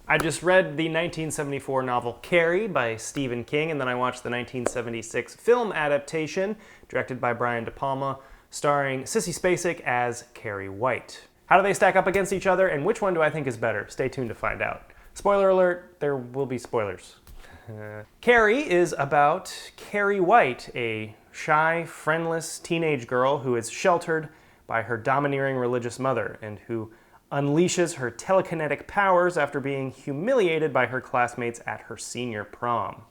I just read the 1974 novel Carrie by Stephen King, and then I watched the 1976 film adaptation directed by Brian De Palma, starring Sissy Spacek as Carrie Wright. How do they stack up against each other, and which one do I think is better? Stay tuned to find out. Spoiler alert, there will be spoilers. Carrie is about Carrie Wright, a shy, friendless teenage girl who is sheltered by her domineering religious mother and who unleashes her telekinetic powers after being humiliated by her classmates at her senior prom.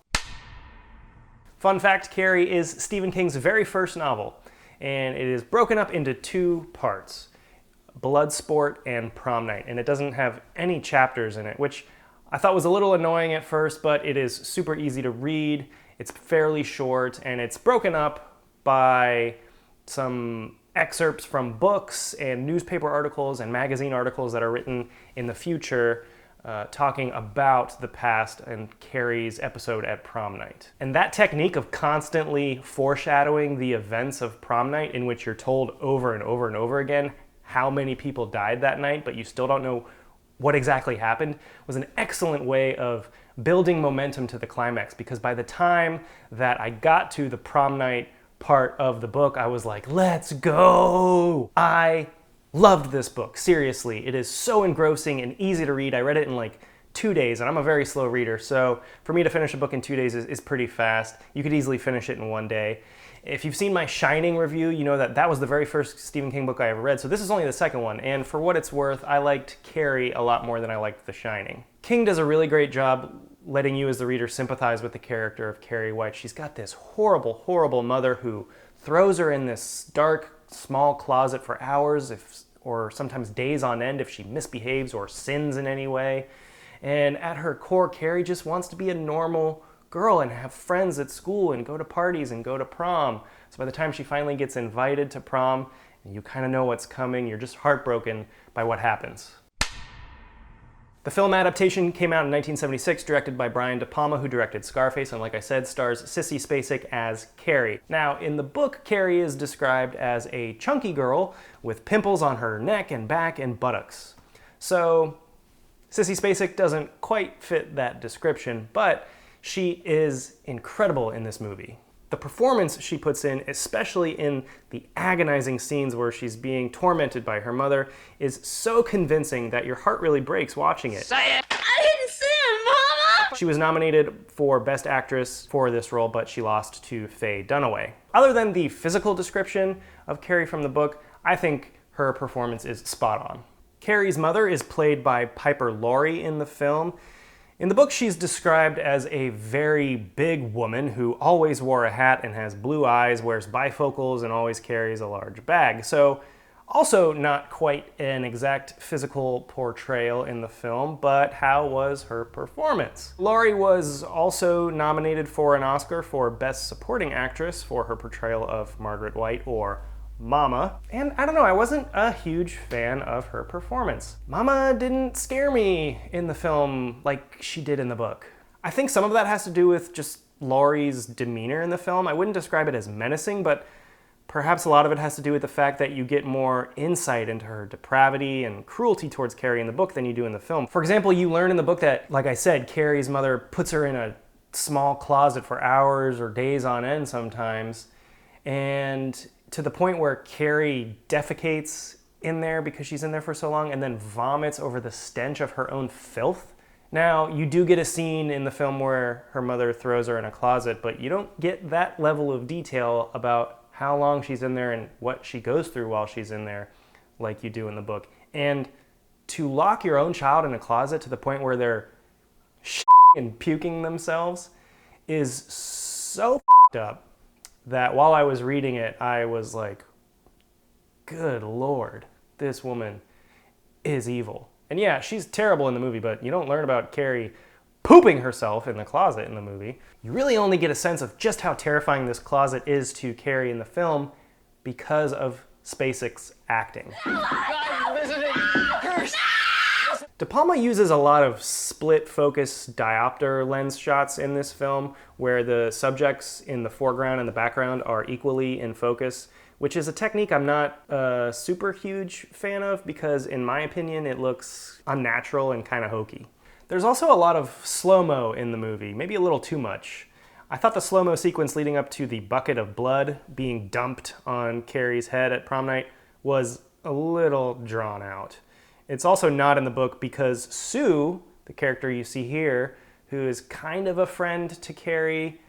Fun fact, Carrie is Stephen King's very first novel, and it is broken up into two parts, Bloodsport and Prom Night, and it doesn't have any chapters in it, which I thought was a little annoying at first, but it is super easy to read, it's fairly short, and it's broken up by some excerpts from books and newspaper articles and magazine articles that are written in the future talking about the past and Carrie's episode at prom night. And that technique of constantly foreshadowing the events of prom night, in which you're told over and over and over again how many people died that night, but you still don't know what exactly happened, was an excellent way of building momentum to the climax, because by the time that I got to the prom night part of the book, I was like, let's go! I loved this book, seriously. It is so engrossing and easy to read. I read it in like 2 days, and I'm a very slow reader, so for me to finish a book in 2 days is pretty fast. You could easily finish it in 1 day. If you've seen my Shining review, you know that that was the very first Stephen King book I ever read, so this is only the second one, and for what it's worth, I liked Carrie a lot more than I liked The Shining. King does a really great job letting you as the reader sympathize with the character of Carrie Wright. She's got this horrible, horrible mother who throws her in this dark, small closet for hours, or sometimes days on end if she misbehaves or sins in any way. And at her core, Carrie just wants to be a normal girl and have friends at school and go to parties and go to prom. So by the time she finally gets invited to prom, and you kind of know what's coming, you're just heartbroken by what happens. The film adaptation came out in 1976, directed by Brian De Palma, who directed Scarface, and like I said, stars Sissy Spacek as Carrie. Now, in the book, Carrie is described as a chunky girl with pimples on her neck and back and buttocks. So, Sissy Spacek doesn't quite fit that description, but she is incredible in this movie. The performance she puts in, especially in the agonizing scenes where she's being tormented by her mother, is so convincing that your heart really breaks watching it. Say it! I didn't say it, Mama! She was nominated for Best Actress for this role, but she lost to Faye Dunaway. Other than the physical description of Carrie from the book, I think her performance is spot on. Carrie's mother is played by Piper Laurie in the film. In the book, she's described as a very big woman who always wore a hat and has blue eyes, wears bifocals, and always carries a large bag. So, also not quite an exact physical portrayal in the film, but how was her performance? Laurie was also nominated for an Oscar for Best Supporting Actress for her portrayal of Margaret White, or Mama, and I don't know, I wasn't a huge fan of her performance. Mama didn't scare me in the film like she did in the book. I think some of that has to do with just Laurie's demeanor in the film. I wouldn't describe it as menacing, but perhaps a lot of it has to do with the fact that you get more insight into her depravity and cruelty towards Carrie in the book than you do in the film. For example, you learn in the book that, like I said, Carrie's mother puts her in a small closet for hours or days on end sometimes, and to the point where Carrie defecates in there because she's in there for so long and then vomits over the stench of her own filth. Now, you do get a scene in the film where her mother throws her in a closet, but you don't get that level of detail about how long she's in there and what she goes through while she's in there like you do in the book. And to lock your own child in a closet to the point where they're and puking themselves is so up that while I was reading it, I was like, good Lord, this woman is evil. And yeah, she's terrible in the movie, but you don't learn about Carrie pooping herself in the closet in the movie. You really only get a sense of just how terrifying this closet is to Carrie in the film because of Spacek's acting. De Palma uses a lot of split-focus diopter lens shots in this film where the subjects in the foreground and the background are equally in focus, which is a technique I'm not a super huge fan of because, in my opinion, it looks unnatural and kind of hokey. There's also a lot of slow-mo in the movie, maybe a little too much. I thought the slow-mo sequence leading up to the bucket of blood being dumped on Carrie's head at prom night was a little drawn out. It's also not in the book because Sue, the character you see here, who is kind of a friend to Carrie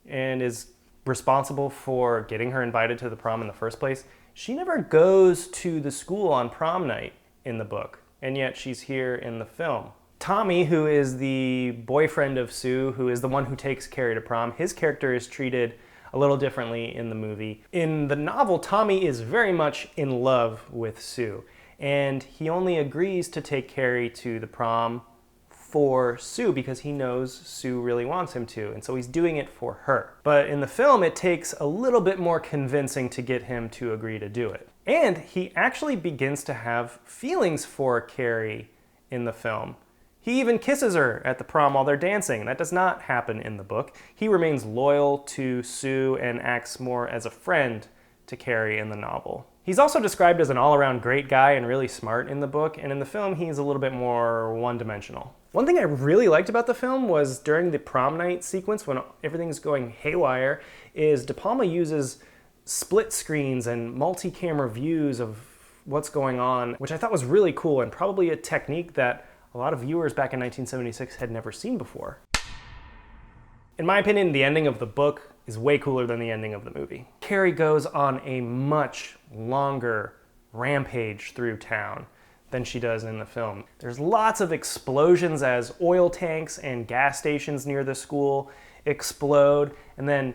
and is responsible for getting her invited to the prom in the first place, she never goes to the school on prom night in the book, and yet she's here in the film. Tommy, who is the boyfriend of Sue, who is the one who takes Carrie to prom, his character is treated a little differently in the movie. In the novel, Tommy is very much in love with Sue, and he only agrees to take Carrie to the prom for Sue because he knows Sue really wants him to, and so he's doing it for her. But in the film, it takes a little bit more convincing to get him to agree to do it. And he actually begins to have feelings for Carrie in the film. He even kisses her at the prom while they're dancing. That does not happen in the book. He remains loyal to Sue and acts more as a friend to Carrie in the novel. He's also described as an all-around great guy and really smart in the book, and in the film he's a little bit more one-dimensional. One thing I really liked about the film was during the prom night sequence when everything's going haywire is De Palma uses split screens and multi-camera views of what's going on, which I thought was really cool and probably a technique that a lot of viewers back in 1976 had never seen before. In my opinion, the ending of the book is way cooler than the ending of the movie. Carrie goes on a much longer rampage through town than she does in the film. There's lots of explosions as oil tanks and gas stations near the school explode, and then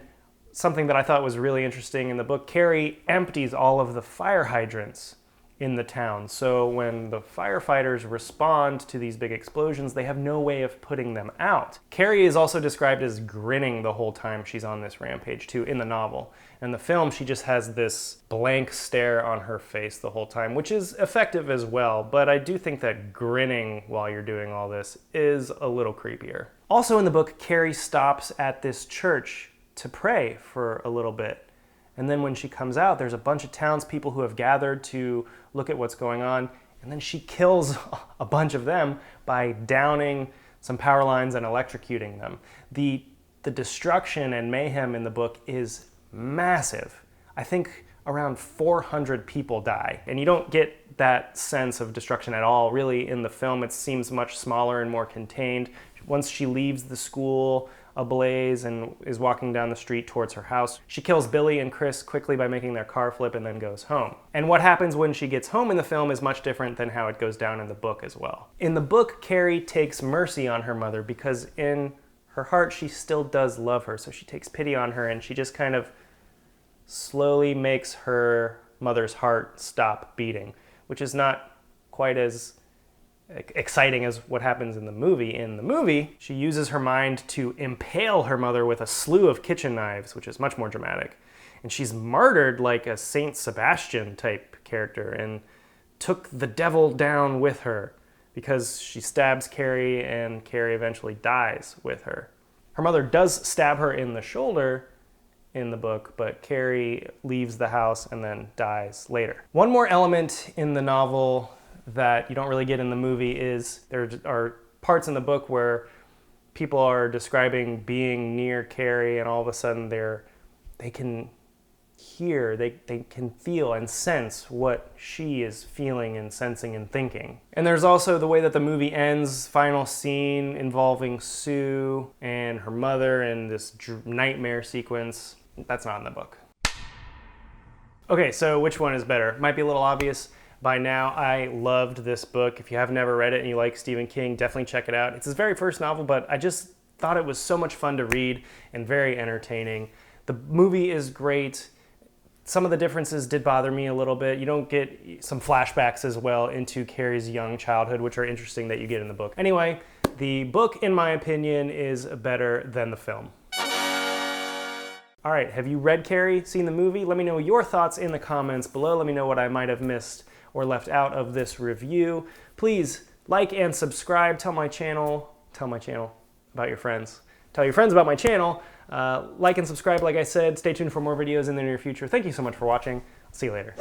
something that I thought was really interesting in the book, Carrie empties all of the fire hydrants in the town. So when the firefighters respond to these big explosions, they have no way of putting them out. Carrie is also described as grinning the whole time she's on this rampage too in the novel. In the film, she just has this blank stare on her face the whole time, which is effective as well, but I do think that grinning while you're doing all this is a little creepier. Also in the book, Carrie stops at this church to pray for a little bit. And then when she comes out, there's a bunch of townspeople who have gathered to look at what's going on, and then she kills a bunch of them by downing some power lines and electrocuting them. The destruction and mayhem in the book is massive. I think around 400 people die, and you don't get that sense of destruction at all really in the film. It seems much smaller and more contained. Once she leaves the school ablaze and is walking down the street towards her house, she kills Billy and Chris quickly by making their car flip and then goes home. And what happens when she gets home in the film is much different than how it goes down in the book as well. In the book, Carrie takes mercy on her mother because in her heart she still does love her, so she takes pity on her and she just kind of slowly makes her mother's heart stop beating, which is not quite as exciting as what happens in the movie. In the movie, she uses her mind to impale her mother with a slew of kitchen knives, which is much more dramatic. And she's martyred like a Saint Sebastian type character and took the devil down with her because she stabs Carrie and Carrie eventually dies with her. Her mother does stab her in the shoulder in the book, but Carrie leaves the house and then dies later. One more element in the novel that you don't really get in the movie is there are parts in the book where people are describing being near Carrie and all of a sudden they can hear, they can feel and sense what she is feeling and sensing and thinking. And there's also the way that the movie ends, final scene involving Sue and her mother and this nightmare sequence. That's not in the book. Okay, so which one is better? Might be a little obvious by now. I loved this book. If you have never read it and you like Stephen King, definitely check it out. It's his very first novel, but I just thought it was so much fun to read and very entertaining. The movie is great. Some of the differences did bother me a little bit. You don't get some flashbacks as well into Carrie's young childhood, which are interesting that you get in the book. Anyway, the book, in my opinion, is better than the film. All right, have you read Carrie, seen the movie? Let me know your thoughts in the comments below. Let me know what I might have missed or left out of this review. Please like and subscribe. Tell my channel about your friends. Tell your friends about my channel. Like and subscribe, like I said. Stay tuned for more videos in the near future. Thank you so much for watching. I'll see you later.